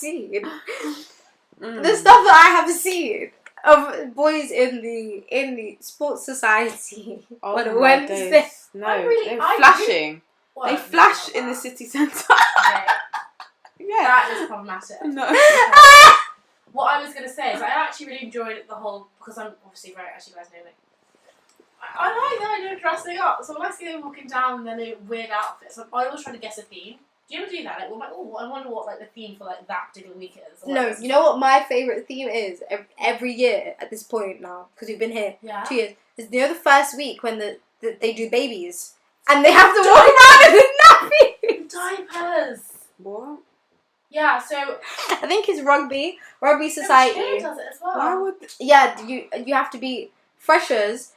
seen. The stuff that I have seen of boys in the sports society on a Wednesday. Days. No, they're flashing. They flash in the city centre. Okay. Yeah. That is problematic. No. What I was going to say is I actually really enjoyed the whole, because I'm obviously very, as you guys know me, I like the idea of dressing up. So when I see them walking down in their weird outfits, I always try to guess a theme. Do you ever do that? Like, I'm like, oh, I wonder what like the theme for like that particular week is. No, you know what my favourite theme is every year at this point now, because we've been here 2 years, is the first week when they do babies and they have to walk around in nappies. Diapers. What? Yeah, so I think it's rugby society. Cheer does it as well. Why would? Yeah, you have to be freshers.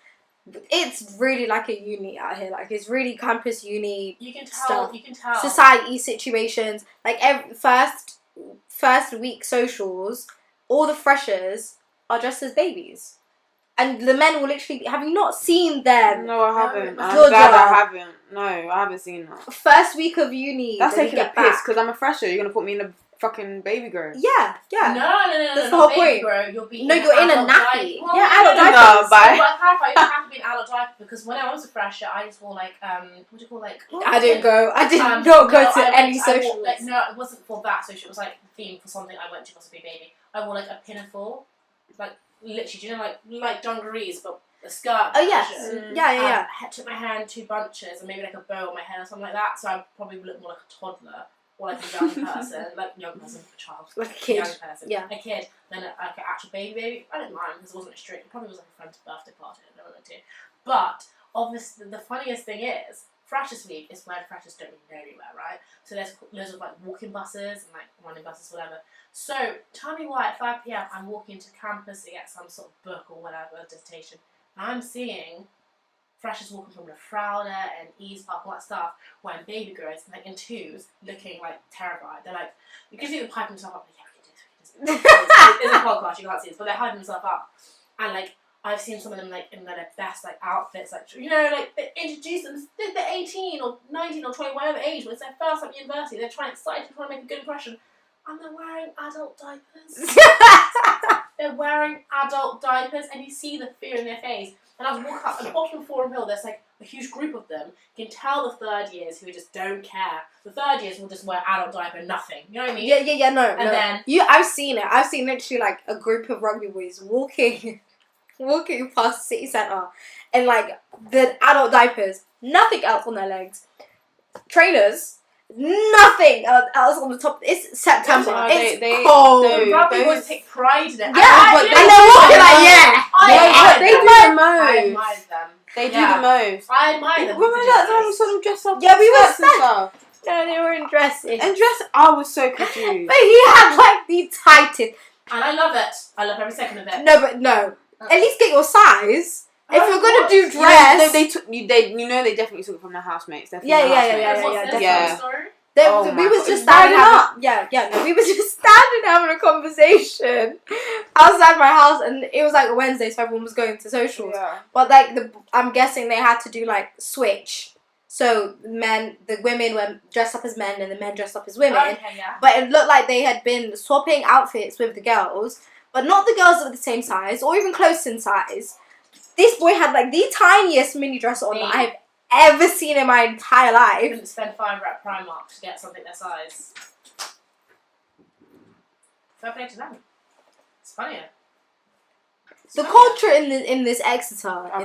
It's really like a uni out here. Like it's really campus uni. You can tell. Stuff. You can tell. Society situations. Like every first week socials, all the freshers are dressed as babies, and the men will literally. Have you not seen them? No, I haven't. No, I'm Georgia. glad I haven't. No, I haven't seen that. First week of uni. That's then taking you a get piss back. because I'm a fresher. You're gonna put me in a fucking baby girl. Yeah. No. That's the whole baby point. Girl, you'll be No, you're in a adult nappy. diaper. Well, Yeah, no, adult no, diapers. No, bye. But I clarify, you don't have to be an adult diaper because when I was a fresher, I just wore like what do you call like? I didn't go. I did not no, go to I any went, socials. like, no, it wasn't for that social. It was like the theme for something I went to, possibly baby. I wore like a pinafore, like literally, do you know, like dungarees, but a skirt. Oh yes, version. yeah. I took my hair in 2 bunches and maybe like a bow on my head or something like that. So I probably look more like a toddler or like a young person, a child, Like a kid. young person, Yeah. a kid. Then like an actual baby. I didn't mind because it wasn't a strict. It probably was like a friend's birthday party. I don't know what to do. But obviously, the funniest thing is, Freshers Week is where freshers don't really go anywhere, right? So there's loads of like walking buses and like running buses, whatever. So tell me why at 5 p.m. I'm walking to campus to get some sort of book or whatever dissertation. I'm seeing freshers walking from the Fraude and Ease Park, all that stuff, wearing baby girls like in twos, looking like terrified. They're like, you can see them hyping themselves up. Like, yeah, we can do this. It's a podcast, you can't see this, but they're hyping themselves up. And like, I've seen some of them like in their best like outfits, like like they introduce them. They're 18 or 19 or 20, whatever age, but it's their first time at university. They're excited, trying to make a good impression, and they're wearing adult diapers. They're wearing adult diapers, and you see the fear in their face. And I was walking up at the bottom of Forum Hill. There's like a huge group of them. You can tell the third years who just don't care. The third years will just wear adult diaper, nothing. You know what I mean? Yeah. No. And then I've seen it. I've seen literally like a group of rugby boys walking past the city centre, and like the adult diapers, nothing else on their legs. Trainers. Nothing else on the top. It's September. No, it's they cold. do. rugby boys take pride in it. Yeah, but and they're walking like, yeah. They do the I most. admire them. They do the most. I admire them. Remember that time we saw them dress up? Yeah, we were skirts and stuff. No, they were in dresses. And dress. I was so confused. But he had like the tightest. And I love it. I love every second of it. No. At least get your size. If you're gonna do No, dress, they took you. They definitely took it from their housemates. Definitely Yeah, their yeah, housemates. What's this? yeah. Some story? Oh we my was God. just It's riding standing no, we was just standing having a conversation outside my house, and it was like a Wednesday, so everyone was going to socials. Yeah. But like I'm guessing they had to do like switch. So the women were dressed up as men, and the men dressed up as women. Okay, yeah. But it looked like they had been swapping outfits with the girls, but not the girls that were the same size or even close in size. This boy had like the tiniest mini dress on that I've ever seen in my entire I life. couldn't spend £5 at Primark to get something their size. Fair play to them. It's funnier. The culture in this Exeter, I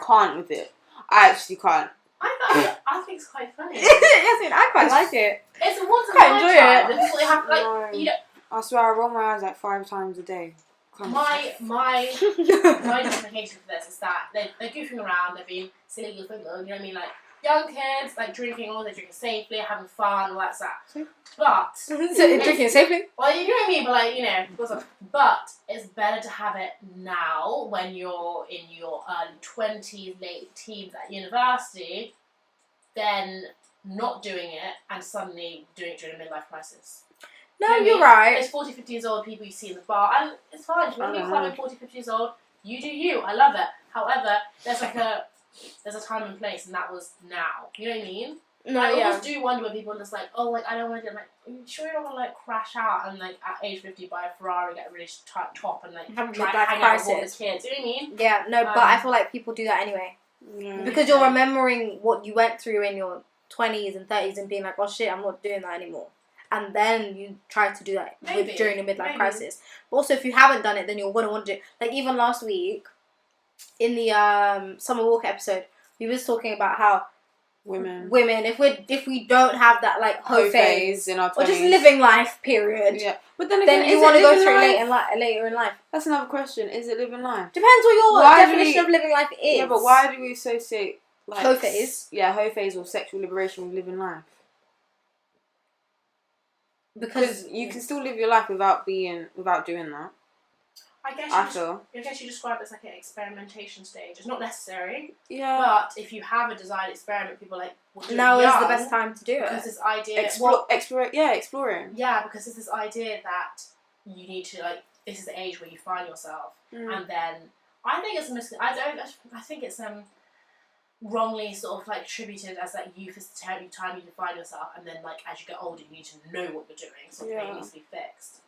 can't with it. I actually can't. I think it's quite funny. Yasin, I quite like it. It's a once in a Quite enjoy lifetime. it. This is what they have, like, No. you know, I swear I roll my eyes like 5 times a day. my justification for this is that they're goofing around, they're being silly goofing, you know what I mean? Like, young kids, like, drinking drinking safely, having fun, all that stuff. But, Drinking safely? well, you know what I mean, but like, you know, but it's better to have it now when you're in your early 20s, late teens at university than not doing it and suddenly doing it during a midlife crisis. No, You know what I you're mean? right. There's 40, 50 years old people you see in the bar, and it's fine. If you want to be I clubbing 40, 50 years old, you do you. I love it. However, there's a time and place, and that was now. You know what I mean? No, I yeah. always do wonder when people are just like, oh, like, I don't want to get, like, are you sure you don't want to, like, crash out and, like, at age 50 buy a Ferrari, get a really tight top and, like, Have a try to midlife hang out with all the crisis. kids. You know what I mean? Yeah, no, but I feel like people do that anyway. Yeah. Because you're remembering what you went through in your 20s and 30s and being like, oh shit, I'm not doing that anymore. And then you try to do that during a midlife crisis. But also, if you haven't done it, then you're going to want to do it. Like, even last week, in the Summer Walk episode, we was talking about how women, if we don't have that, like, hoe phase in our 20s. or just living life period, yeah. But then again, you want to go through it later in life. That's another question. Is it living life? Depends what your definition of living life is. Yeah, but why do we associate, like, hoe phase? Yeah, hoe phase or sexual liberation with living life. Because you can still live your life without doing that. I guess you describe it as like an experimentation stage. It's not necessary. Yeah. But if you have a desired experiment, people are like, well, now is the best time to do it. Because this idea... exploring. Yeah, because there's this idea that you need to, like, this is the age where you find yourself. And then, I think it's wrongly sort of, like, attributed as, like, youth is the time you define yourself, and then, like, as you get older, you need to know what you're doing, so it needs to be fixed.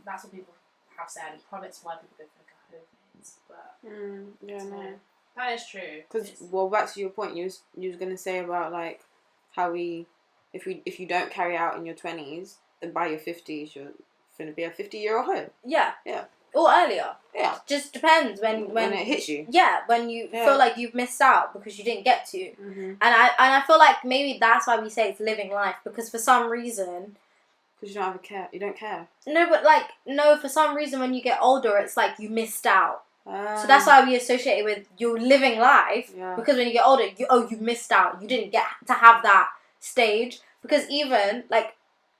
That's what people have said, and probably it's why people go for like a hoe phase, but no, that is true. Because, well, back to your point, you was gonna say about, like, how if you don't carry out in your 20s, then by your 50s you're gonna be a 50-year-old hoe. Yeah. Yeah. Or earlier. Yeah. Just depends when it hits you. Yeah, when you feel like you've missed out because you didn't get to. Mm-hmm. And I feel like maybe that's why we say it's living life, because for some reason... Because you don't care. No, but, like, no, for some reason when you get older, it's like you missed out. So that's why we associate it with your living life. Yeah. Because when you get older, you missed out. You didn't get to have that stage. Because even, like,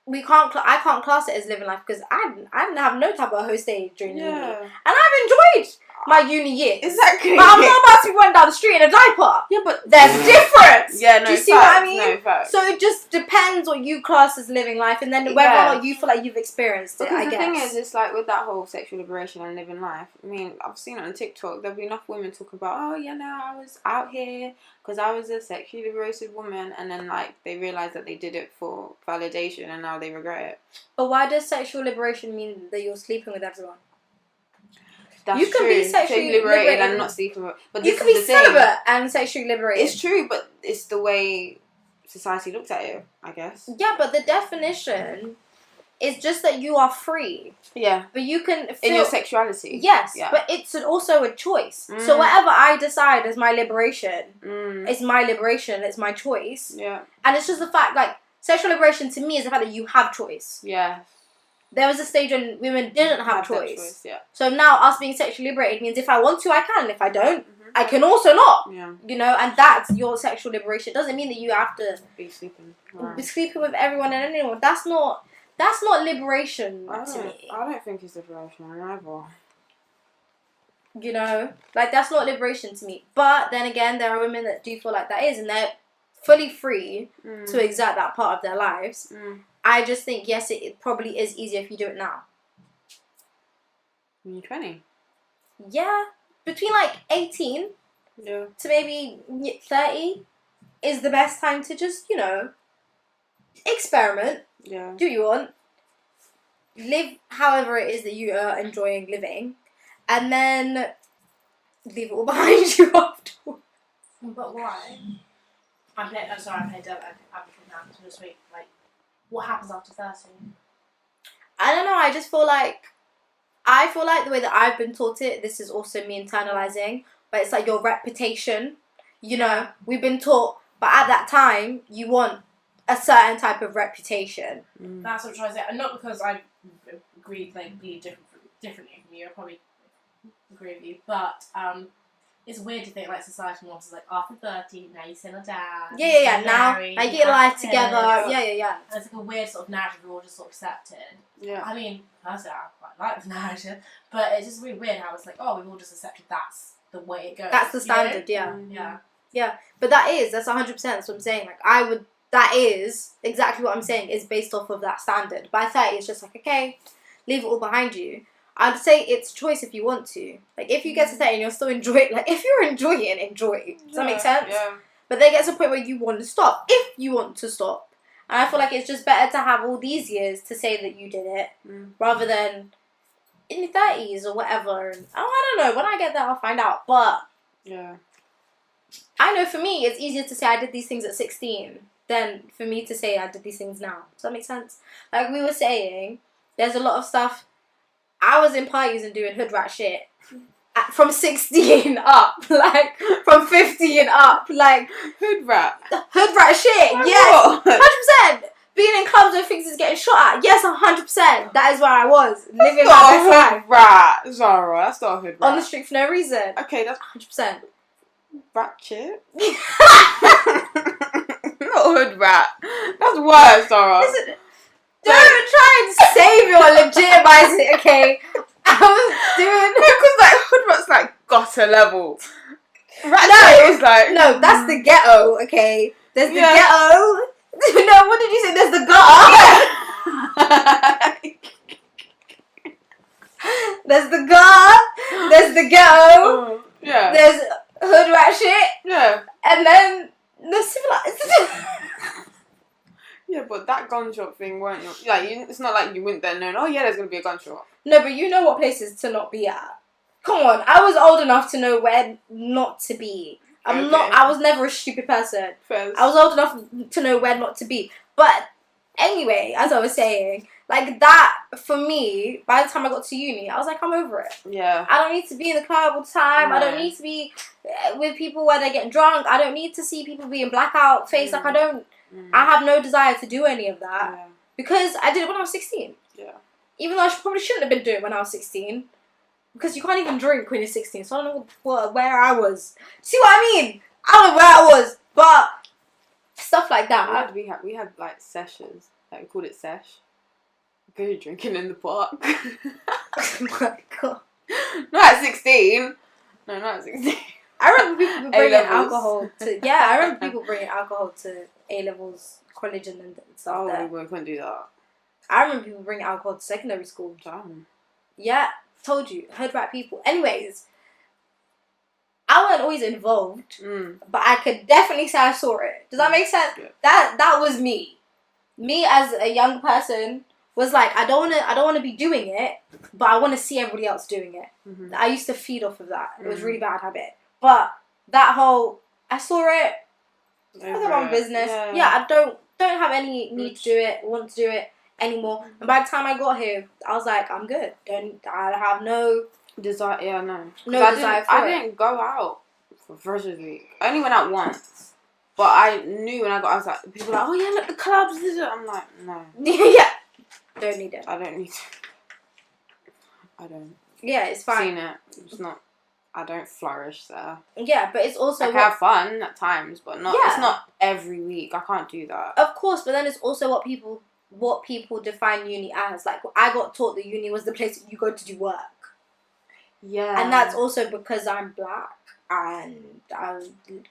I can't class it as living life because I didn't have no type of hoe stage during uni. And I've enjoyed my uni years. Exactly. But I'm not about to be running down the street in a diaper. Yeah, but there's difference. Yeah, no. Do you see what I mean? No, facts. So it just depends what you class as living life, and then whether or not you feel like you've experienced it. Because the thing is, it's like with that whole sexual liberation and living life. I mean, I've seen it on TikTok. There'll be enough women talking about, oh yeah, no, I was out here because I was a sexually liberated woman, and then like they realize that they did it for validation, and now they regret it. But why does sexual liberation mean that you're sleeping with everyone? That's you can true. be sexually liberated and not sleeping with. But you can be celibate and sexually liberated. It's true, but it's the way society looks at it, I guess. Yeah, but the definition is just that you are free. Yeah. But you can feel... in your sexuality. Yes, yeah. But it's also a choice. So whatever I decide as my liberation, it's my liberation, it's my choice. Yeah. And it's just the fact, like, sexual liberation to me is the fact that you have choice. Yeah. There was a stage when women didn't have choice. Yeah. So now us being sexually liberated means if I want to, I can. If I don't, I can also not. Yeah. You know, and that's your sexual liberation. It doesn't mean that you have to be sleeping. Be sleeping with everyone and anyone. That's not liberation to me. I don't think it's liberation either. You know, like, that's not liberation to me. But then again, there are women that do feel like that is, and they're fully free to exert that part of their lives. I just think, yes, it probably is easier if you do it now. When you're 20. Yeah. Between, like, 18 to maybe 30 is the best time to just, you know, experiment. Yeah. Do what you want. Live however it is that you are enjoying living. And then leave it all behind you afterwards. But why? I played devil advocate now this week. Like, what happens after 30? I don't know. I just feel like the way that I've been taught it, this is also me internalizing, but it's like your reputation. You know, we've been taught, but at that time, you want a certain type of reputation. That's what I'm trying to say. And not because I agreed, like, be differently from you. I probably agree with you. But, it's weird to think, like, society wants us, like, after 30, now you settle down. Yeah. Now you get your life together. Yeah. And it's like a weird sort of narrative we're all just sort of accepted. Yeah. I mean, personally, I quite like this narrative, but it's just really weird how it's like, oh, we've all just accepted that's the way it goes. That's the standard, Yeah. Yeah. But that's 100%, that's what I'm saying. Like, that is exactly what I'm saying, is based off of that standard. By 30, it's just like, okay, leave it all behind you. I'd say it's choice if you want to. Like, if you get to 30 and you're still enjoying, like, if you're enjoying, enjoy. Does that make sense? Yeah. But there gets a point where you want to stop, if you want to stop. And I feel like it's just better to have all these years to say that you did it, rather than in your 30s or whatever. And, I don't know. When I get there, I'll find out. But yeah, I know for me, it's easier to say I did these things at 16 than for me to say I did these things now. Does that make sense? Like we were saying, there's a lot of stuff. I was in parties and doing hood rat shit from 16 up, like from 15 up, like hood rat shit. Yes, 100%. Being in clubs where things is getting shot at. Yes, 100%. That is where I was living my best life. Rat, Zara. That's not a hood rat. On the street for no reason. Okay, that's 100%. rat shit. Not hood rat. That's worse, Zara. Listen, don't try and save it or legitimize it, okay? I was doing... Because, like, hood rat's, like, gutter level. Rat No, shit is, like... No, that's the ghetto, okay? There's the ghetto. No, what did you say? There's the gutter. There's the gutter. There's the ghetto. Yeah. There's hood rat shit. Yeah. And then the civilized... Yeah, but that gun shop thing weren't like it's not like you went there knowing, oh yeah, there's gonna be a gun shop. No, but you know what places to not be at. Come on, I was old enough to know where not to be. I was never a stupid person. Fez. I was old enough to know where not to be. But anyway, as I was saying, like that for me, by the time I got to uni, I was like, I'm over it. Yeah. I don't need to be in the club all the time. No. I don't need to be with people where they're getting drunk. I don't need to see people being blackout face. Like I have no desire to do any of that because I did it when I was 16. Yeah. Even though I probably shouldn't have been doing it when I was 16. Because you can't even drink when you're 16. So I don't know where I was. See what I mean? I don't know where I was. But stuff like that. We had like sessions. Like we called it sesh. Because you're drinking in the park. Oh my god. Not at 16. No, not at 16. I remember people bringing A-levels. alcohol to... Yeah, I remember people bringing alcohol to A-levels, college and stuff Oh, there. we couldn't do that. I remember people bringing alcohol to secondary school. Damn. Yeah, told you. Heard about people. Anyways, I wasn't always involved, but I could definitely say I saw it. Does that make sense? Yeah. That was me. Me as a young person was like, I don't want to be doing it, but I want to see everybody else doing it. Mm-hmm. I used to feed off of that. It was a really bad habit. But that whole, I saw it, I got my own business. Yeah, I don't have any need to do it, want to do it anymore. And by the time I got here, I was like, I'm good. I have no desire. Yeah, no. No desire for I it. didn't go out for Freshers Week. I only went out once. But I knew when I was like, people were like, oh yeah, look, the clubs. I'm like, no. Yeah. Don't need it. I don't need to. I don't. Yeah, it's fine. Seen it. It's not. I don't flourish there. Yeah, but it's also I can have fun at times, but not. Yeah. It's not every week. I can't do that. Of course, but then it's also what people define uni as. Like I got taught that uni was the place that you go to do work. Yeah. And that's also because I'm black and I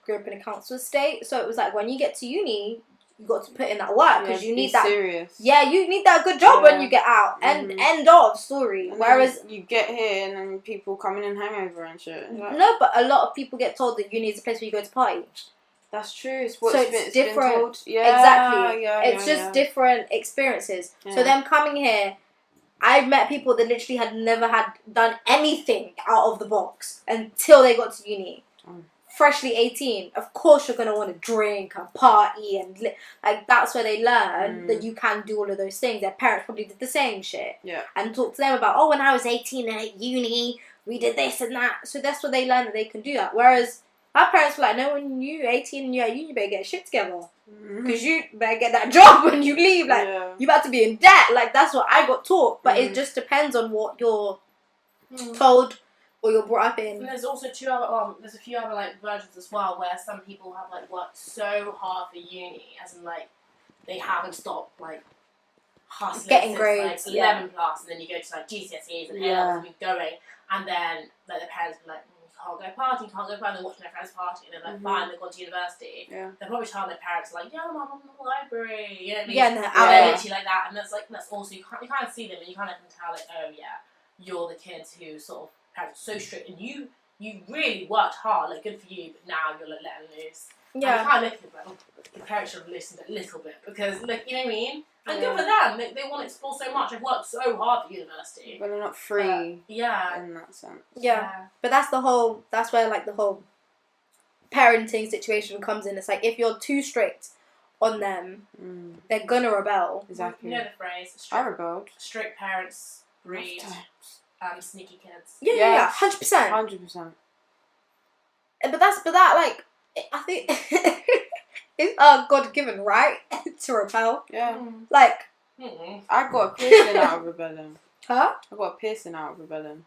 grew up in a council estate. So it was like when you get to uni, you got to put in that work because you need that. Serious. Yeah, you need that good job when you get out. And end of story. And whereas you get here and then people coming in hangover and shit. Like, no, but a lot of people get told that uni is a place where you go to party. that's true. It's different. Been told. Yeah, Exactly. Yeah, it's just different experiences. Yeah. So them coming here, I've met people that literally had never done anything out of the box until they got to uni. Freshly 18, of course you're going to want to drink and party and like that's where they learn that you can do all of those things. Their parents probably did the same shit. Yeah. And talk to them about, oh, when I was 18 and at uni, we did this and that. So that's where they learn that they can do that. Whereas our parents were like, no, when you're 18 and you're at uni, you better get shit together. Because you better get that job when you leave. Like, you about to be in debt. Like, that's what I got taught. But it just depends on what you're told or you're brought up in. And there's also there's a few other like versions as well where some people have like worked so hard for uni, as in like they haven't stopped like hustling Getting since, grades, like 11 plus, and then you go to like GCSEs and A-levels and keep going, and then like the parents be like, you can't go party, they're watching their friends party, and they're like, fine, they've gone to university. Yeah. They're probably telling their parents like, yeah, mum, I'm in the library, you know what I mean? Yeah, and they're And out they're there. literally like that, and that's also you kind of see them, and you kind of can tell like, oh yeah, you're the kids who sort of parents are so strict, and you you really worked hard, like good for you, but now you're like letting loose. Yeah. And you kind of look at them, your parents should have loosened it a little bit because, like, you know what I mean? And good for them. They want to explore so much. They've worked so hard for university. But they're not free. Yeah. In that sense. Yeah. But that's where like the whole parenting situation comes in. It's like if you're too strict on them, they're gonna rebel. Exactly. You know the phrase. I rebelled. Strict parents breed sneaky kids. Yeah, 100%. 100%. But that like I think it's a God-given right to rebel. Yeah. Like I got a piercing out of rebellion. Huh? I got a piercing out of rebellion.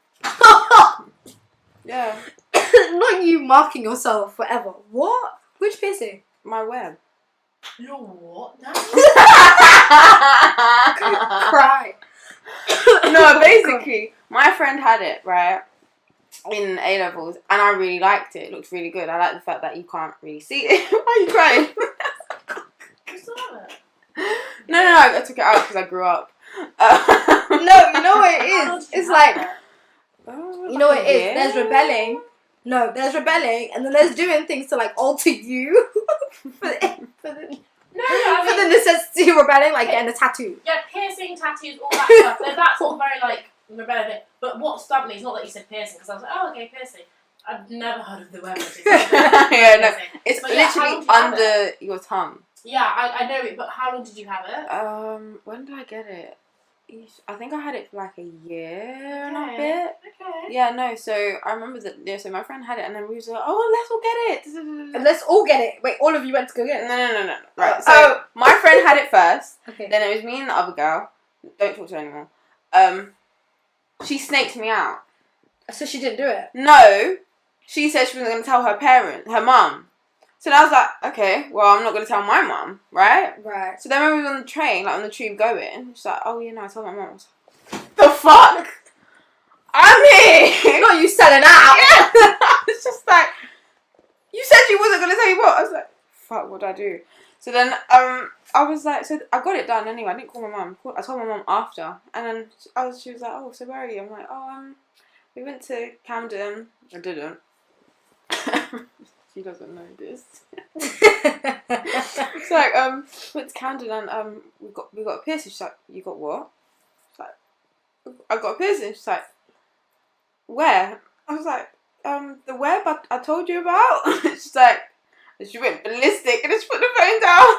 Yeah. Not you marking yourself forever. What? Which piercing? My web. You're what? Cry. No, basically, my friend had it, right, in A-levels, and I really liked it. It looked really good. I like the fact that you can't really see it. Why are you crying? You still have it? No, I took it out because I grew up. No, you know what it is? It's like, you know what it is? Yeah. There's rebelling. No, there's rebelling, and then there's doing things to like alter you for the necessity of rebelling, like getting a tattoo. Yeah, piercing, tattoos, all that stuff. That's all very like rebellion. But what stumped me is not that you said piercing, because I was like, oh, okay, piercing. I've never heard of the word. Yeah, no, it's but yeah, literally under your tongue. Yeah, I know it, but how long did you have it? When did I get it? I think I had it for like a year and a Okay. bit. Okay. Yeah, no, so I remember that, yeah, so my friend had it and then we was like, oh, let's all get it. Let's all get it. Wait, all of you went to go get it? No. Right, so my friend had it first, Okay. then it was me and the other girl. Don't talk to her anymore. She snaked me out. So she didn't do it? No, she said she wasn't going to tell her mum. So then I was like, okay, well, I'm not going to tell my mum, right? Right. So then when we were on the train, like on the tube going, she's like, oh, yeah, no, I told my mum. I was like, the fuck? I'm here! Not you selling out! Yeah! It's just like, you said you wasn't going to tell you what? I was like, fuck, what do I do? So then I was like, so I got it done anyway. I didn't call my mum. I told my mum after. And then she was like, oh, so where are you? I'm like, oh, we went to Camden. I didn't. She doesn't know this. It's like, went to Camden and we got a piercing. She's like, you got what? She's like, I got a piercing. She's like, where? I was like, the web I told you about. She's like, and she went ballistic and just put the phone down.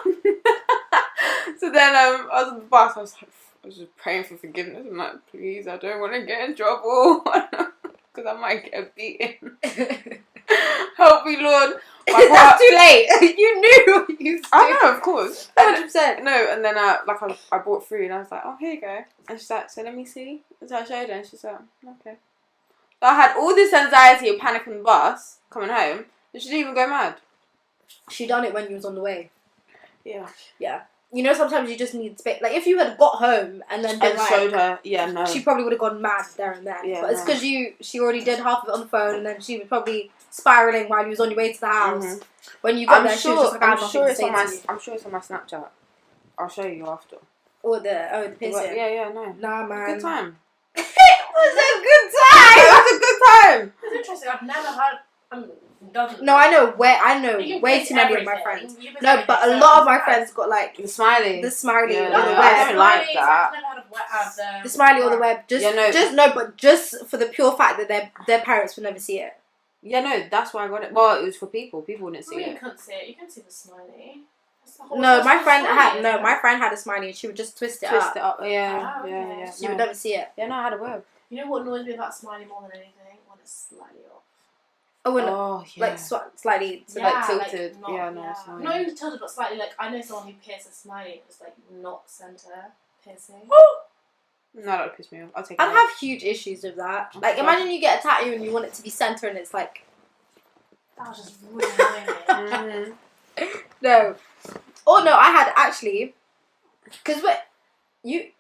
So then I was on the bus. I was just praying for forgiveness. I'm like, please, I don't want to get in trouble because I might get beaten. Help me, Lord. That's too late. You knew. I know, of course. 100%. No, and then I bought through and I was like, oh, here you go. And she's like, so let me see. And so I showed her and she's like, okay. So I had all this anxiety and panic on the bus coming home and she didn't even go mad. She done it when you was on the way. Yeah. Yeah. You know, sometimes you just need space. Like, if you had got home and then been like, showed her, yeah, no. she probably would have gone mad there and then. Yeah, but it's because she already did half of it on the phone and then she was probably spiraling while you was on your way to the house. Mm-hmm. When you got there, she was just like, I'm sure it's on my Snapchat. I'll show you after. The piercing. Yeah, no. Nah, man. Good time. It was a good time. It was a good time. It's interesting. I've never heard. No, I know way too many of my friends. No, but a lot of my friends got like the smiley. The smiley yeah, or no, the web. I don't like that. I've never heard of the smiley or the web. Just for the pure fact that their parents would never see it. Yeah, no, that's why I got it. Well, it was for people. People wouldn't see it. You couldn't see it. You couldn't see the smiley. No, my friend had a smiley and she would just twist it up. Yeah, okay. yeah. She would never see it. Yeah, no, I had a web. You know what annoys me about smiley more than anything? When it's slightly off. Oh, yeah. Like slightly, like tilted. Not, yeah, no, it's not. Not even tilted, but slightly. Like I know someone who pierced a smiley. It was like not center piercing. No, that would piss me off. I'll take it. I'd have huge issues with that. Like, imagine you get a tattoo and you want it to be center and it's like. That was just really annoying. No. Oh no, I had actually. Because do you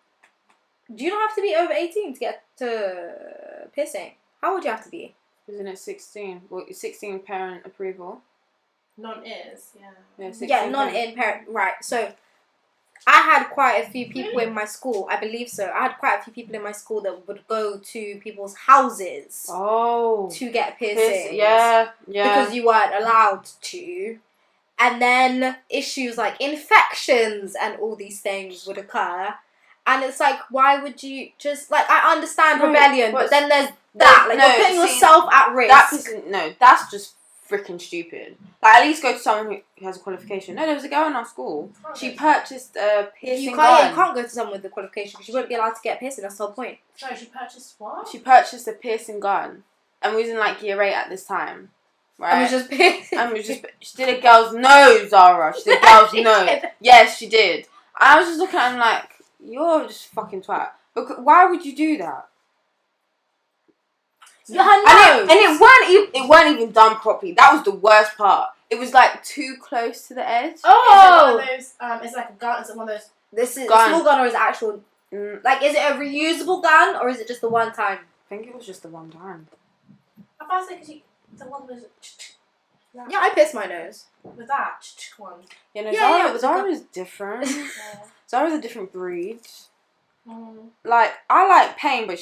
not have to be over 18 to get to piercing? How would you have to be? Isn't it 16? Well, 16 parent approval. Non is, yeah. Yeah, 16 yeah, non-in parent. Right. So I had quite a few people in my school. I believe so. I had quite a few people in my school that would go to people's houses to get piercings. Yeah. Because you weren't allowed to. And then issues like infections and all these things would occur. And it's like, why would you just... Like, I understand rebellion, but then there's that. Like, you're putting yourself at risk. That's just freaking stupid. Like, at least go to someone who has a qualification. No, there was a girl in our school. She purchased a piercing gun. You can't go to someone with a qualification because you won't be allowed to get a piercing. That's the whole point. Sorry, she purchased what? She purchased a piercing gun. And we was in, like, year 8 at this time. Right? And was just piercing. She did a girl's nose, Zara. She did a girl's nose. Yes, she did. I was just looking at him like, you're just fucking twat. Because why would you do that? And it weren't even done properly. That was the worst part. It was like too close to the edge. Oh, is it one of those? It's like a gun. Is it one of those? This is a small gun, or is it actual? Like, is it a reusable gun, or is it just the one time? I think it was just the one time. I thought it was the one with. Yeah, I pierced my nose with that one. Yeah, no, Zara was different. Zara's a different breed. Like, I like pain, but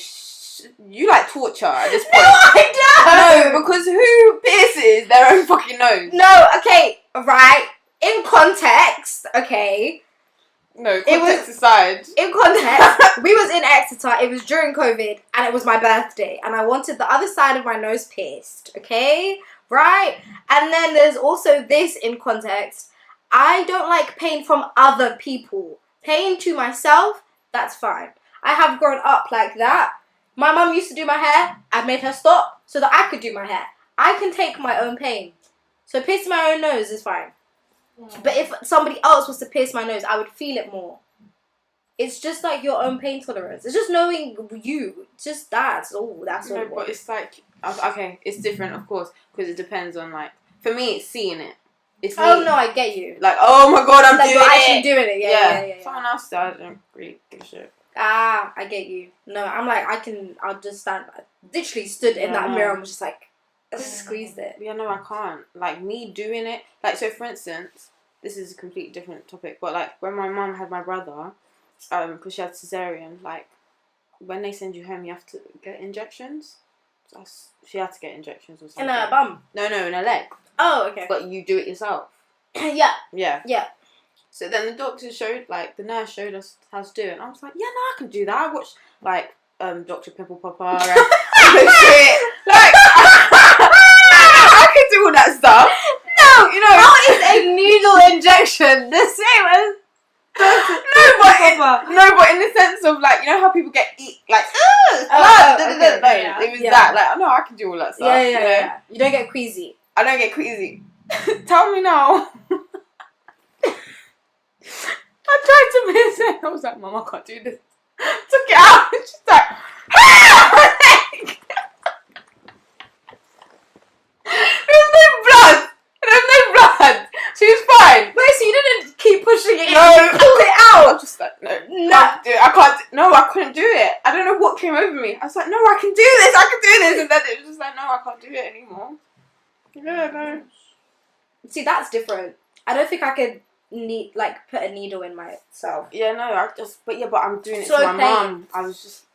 you like torture at this point. No, I don't! No, because who pierces their own fucking nose? No, okay, right. In context, okay. No, context aside. In context, we was in Exeter, it was during COVID, and it was my birthday, and I wanted the other side of my nose pierced, okay? Right? And then there's also this in context. I don't like pain from other people. Pain to myself, that's fine. I have grown up like that. My mum used to do my hair. I made her stop so that I could do my hair. I can take my own pain. So piercing my own nose is fine. But if somebody else was to pierce my nose, I would feel it more. It's just like your own pain tolerance. It's just knowing you. Just that's all. That's all. No, but it's like, okay, it's different, of course, because it depends on, like, for me, it's seeing it. It's me. Oh no, I get you. Like, oh my god, I'm like doing you're it. actually doing it. Yeah. Someone else said, I don't really give a shit. Ah, I get you. No, I'm like, I'll just stand. I literally stood in that mirror and was just like, I just squeezed it. Yeah, no, I can't. Like, me doing it, like, so for instance, this is a completely different topic, but like, when my mum had my brother, because she had cesarean, like, when they send you home, you have to get injections. So she had to get injections or something. In her bum? No, in her leg. Oh, okay. But you do it yourself. Yeah. So then the doctor showed, like, the nurse showed us how to do it. And I was like, yeah, no, I can do that. I watched, like, Dr. Pimple Popper and all this shit. Like, I can do all that stuff. No, how is a needle injection the same as but in the sense of, like, you know how people get like, blood, it was that. Like, no, I can do all that stuff. Yeah. You don't get queasy. I don't get queasy. Tell me now. I tried to miss it. I was like, Mum, I can't do this. Took it out. And she's like, there's no blood. She was fine. Wait, so you didn't keep pushing it? No. You pulled it out. I was just like, no. I can't. No, I couldn't do it. I don't know what came over me. I was like, no, I can do this. And then it was just like, no, I can't do it anymore. Yeah, no. See, that's different. I don't think I could put a needle in myself. Yeah, no, but I'm doing it Slow to my mum. I was just,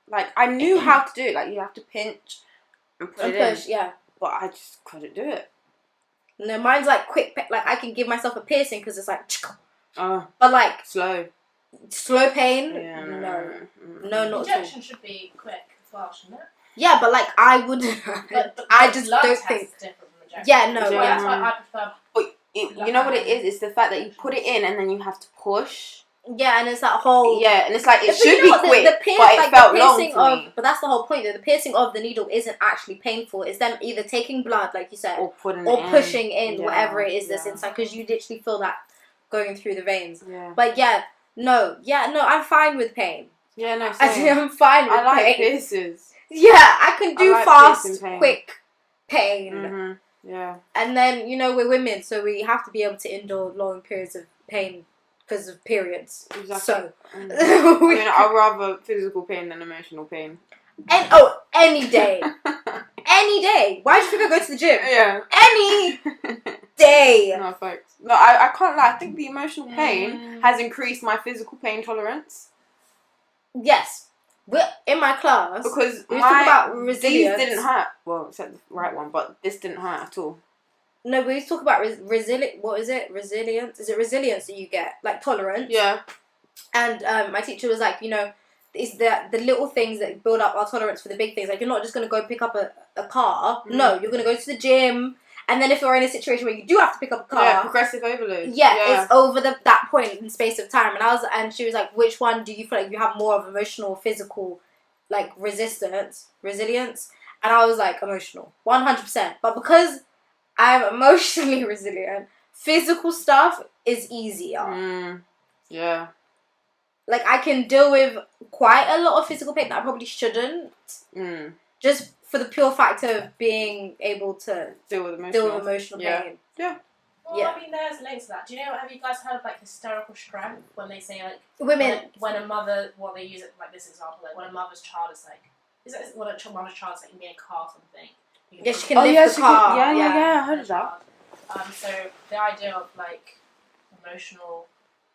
like, I knew how to do it. Like, you have to pinch and put it push, in. yeah. But I just couldn't do it. No, mine's like quick, like I can give myself a piercing because it's like, but like slow pain. Yeah, no, not at all. Injection should be quick as well, shouldn't it? Yeah, but like I would, I just don't think. Yeah, no, that's why I prefer. But you know what it is? It's the fact that you put it in and then you have to push. Yeah, and it's that whole... Yeah, and it's like, it should be quick, but it felt long to me. But that's the whole point, though. The piercing of the needle isn't actually painful. It's them either taking blood, like you said, or pushing in whatever it is that's inside, because you literally feel that going through the veins. Yeah. But no, I'm fine with pain. Yeah, no, same. I'm fine with pain. I like pierces. Yeah, I can do fast, quick pain. Mm-hmm. Yeah. And then, we're women, so we have to be able to endure long periods of pain. Because of periods. Exactly. So. I'd rather physical pain than emotional pain. And any day. any day. Why do you think I go to the gym? Yeah. Any day. No, thanks. No, I can't lie. I think the emotional pain has increased my physical pain tolerance. Yes. We're in my class. Because we were talking about resilience. These didn't hurt. Well, except the right one, but this didn't hurt at all. No, we talk about resilience. What is it? Resilience? Is it resilience that you get? Like tolerance? Yeah. And my teacher was like, you know, it's the little things that build up our tolerance for the big things. Like, you're not just going to go pick up a car. No, you're going to go to the gym. And then if you're in a situation where you do have to pick up a car. Yeah, progressive overload. Yeah, it's over that point in space of time. And she was like, which one do you feel like you have more of emotional, physical, like, resilience? And I was like, emotional. 100%. But because I'm emotionally resilient, physical stuff is easier. Yeah. Like, I can deal with quite a lot of physical pain that I probably shouldn't. Just for the pure fact of being able to deal with emotional pain. Yeah. Well, I mean, there's links to that. Do you know, have you guys heard of, like, hysterical strength? When they say, like... Women... When a mother... Well, they use it, like, this example. Like, when a mother's child is, like... When a mother's child is, like, in a car or something. Yeah, she can lift the car. Yeah, I heard of that. So, the idea of, like, emotional...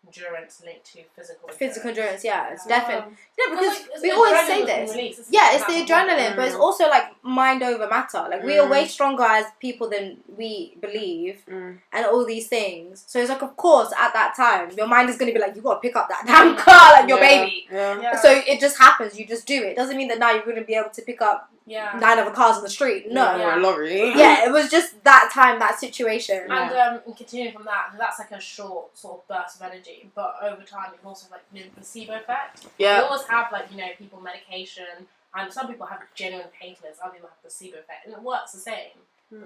endurance linked to physical endurance. Yeah, it's definitely. Yeah, because like, we always say this. It's the adrenaline, but it's also like mind over matter. Like, we are way stronger as people than we believe, and all these things. So it's like, of course, at that time, your mind is going to be like, you got to pick up that damn car like your baby. Yeah. So it just happens. You just do it. Doesn't mean that now you're going to be able to pick up 9 other cars on the street. No. Or a lorry. Yeah, it was just that time, that situation. And continuing from that, that's like a short sort of burst of energy, but over time you can also like the placebo effect. Yeah. You always have like, you know, people medication, and some people have genuine painkillers, other people have placebo effect, and it works the same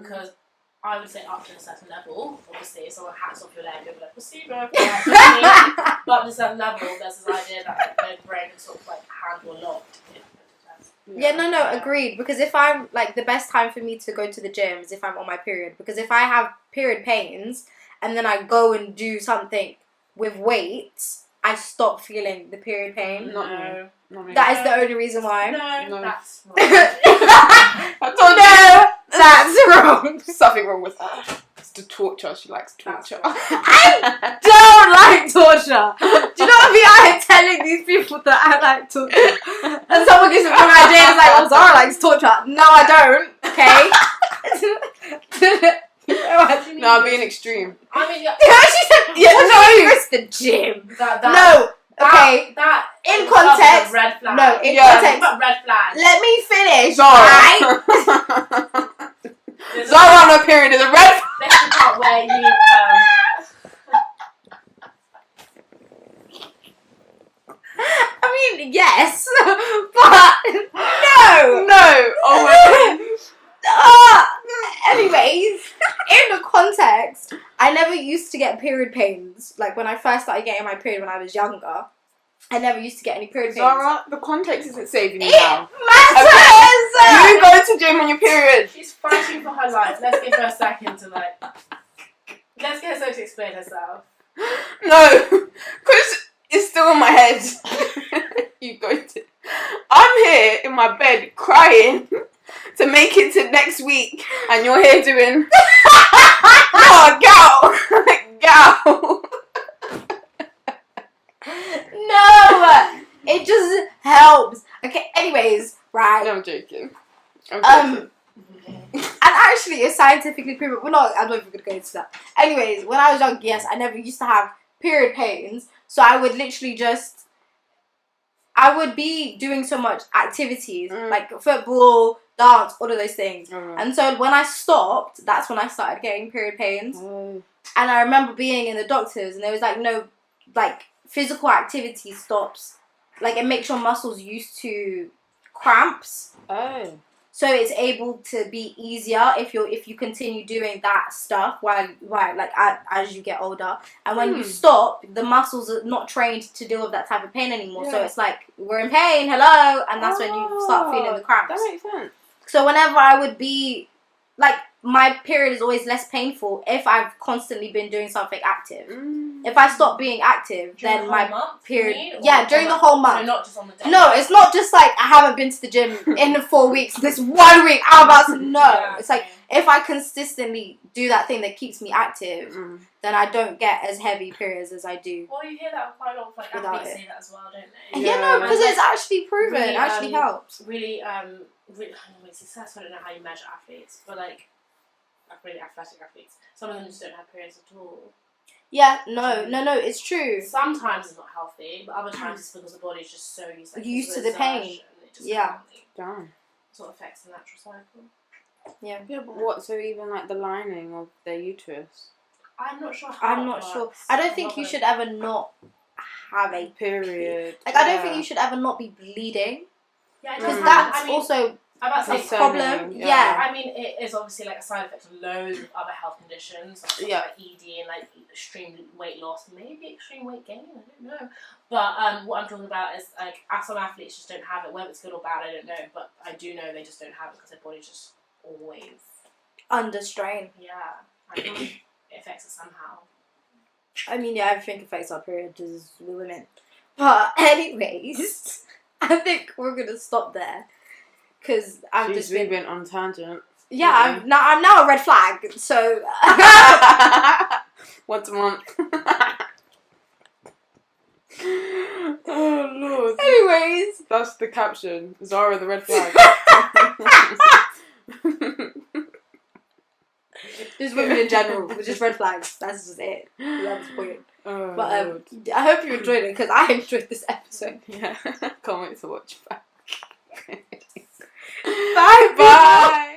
because I would say up to a certain level, obviously, if someone hacks off your leg, you'll be like, placebo effect. But at a certain level, there's this idea that like, the brain can sort of like handle a lot. No, agreed. Because if I'm, like, the best time for me to go to the gym is if I'm on my period. Because if I have period pains and then I go and do something with weights, I stop feeling the period pain. No. That is the only reason why. No. That's wrong. That's wrong. Something wrong with her. It's the torture. She likes torture. I don't like torture. Do you know what I mean? I am telling these people that I like torture. And someone gives me an idea and is like, oh, Zara likes torture. No, I don't. Okay? No, I'm being extreme. I mean, she said, it's the gym. Okay. That in context. Red flag. No, in context. But red flag. Let me finish. Zara. Right? Zara on her period is a red flag. This is the part where you. I mean, yes, but no. Oh my god. Anyways, in the context, I never used to get period pains. Like, when I first started getting my period when I was younger, I never used to get any period pains. Zara, the context isn't saving you It now. matters! You go to gym on your period. She's fighting for her life. Let's give her a second to like. Let's get her to explain herself. No, because it's still in my head. You go to. I'm here in my bed crying to make it to next week, and you're here doing. Oh, gal. No, it just helps. Okay, anyways, right. No, I'm joking. And actually, it's scientifically proven. Well, no, I'm not even gonna go into that. Anyways, when I was young, yes, I never used to have period pains, so I would literally I would be doing so much activities like football, dance, all of those things. And so when I stopped, that's when I started getting period pains. And I remember being in the doctors, and they was like, no, like, physical activity stops, like, it makes your muscles used to cramps. So it's able to be easier if you continue doing that stuff while as you get older. And when you stop, the muscles are not trained to deal with that type of pain anymore. So it's like, we're in pain, hello, and that's when you start feeling the cramps. That makes sense. So whenever I would be, like, my period is always less painful if I've constantly been doing something active. If I stop being active, During then the my whole month, period. you mean? Yeah, Or during the on whole So month. not just on the day. No, it's not just like I haven't been to the gym in the 4 weeks. This 1 week I'm about to know. Yeah, It's like if I consistently do that thing that keeps me active, then I don't get as heavy periods as I do. Well, you hear that quite a lot of like Without athletes it. say that as well, don't And they? yeah, no, because And, it's actually proven. really, It actually helps. really, success. I don't know how you measure athletes, but like really athletic athletes, some of them just don't have periods at all. Yeah, no, it's true. Sometimes it's not healthy, but other times it's because the body's just so used to the pain. Yeah. Damn. Sort of affects the natural cycle. Yeah, but what? So even like the lining of their uterus. I'm not sure how. I'm not sure. I don't think you should ever not have a period. Like, I don't think you should ever not be bleeding. Yeah, because that's also I'm about to a say problem. Yeah. Yeah. I mean, it is obviously like a side effect of loads of other health conditions, like ED and like extreme weight loss, maybe extreme weight gain. I don't know. But what I'm talking about is like some athletes just don't have it. Whether it's good or bad, I don't know. But I do know they just don't have it because their body's just always under strain. Yeah, I mean, it affects it somehow. I mean, yeah, everything affects our periods as women. But anyways, I think we're gonna stop there. Because I've just been... went on tangent. Yeah, I'm now a red flag, so... Once a month. Oh, Lord. Anyways. That's the caption. Zara the red flag. Just women in general, just red flags. That's just it. That's the point. Oh, but Lord. I hope you enjoyed it, because I enjoyed this episode. Yeah. Can't wait to watch back. Bye. Bye.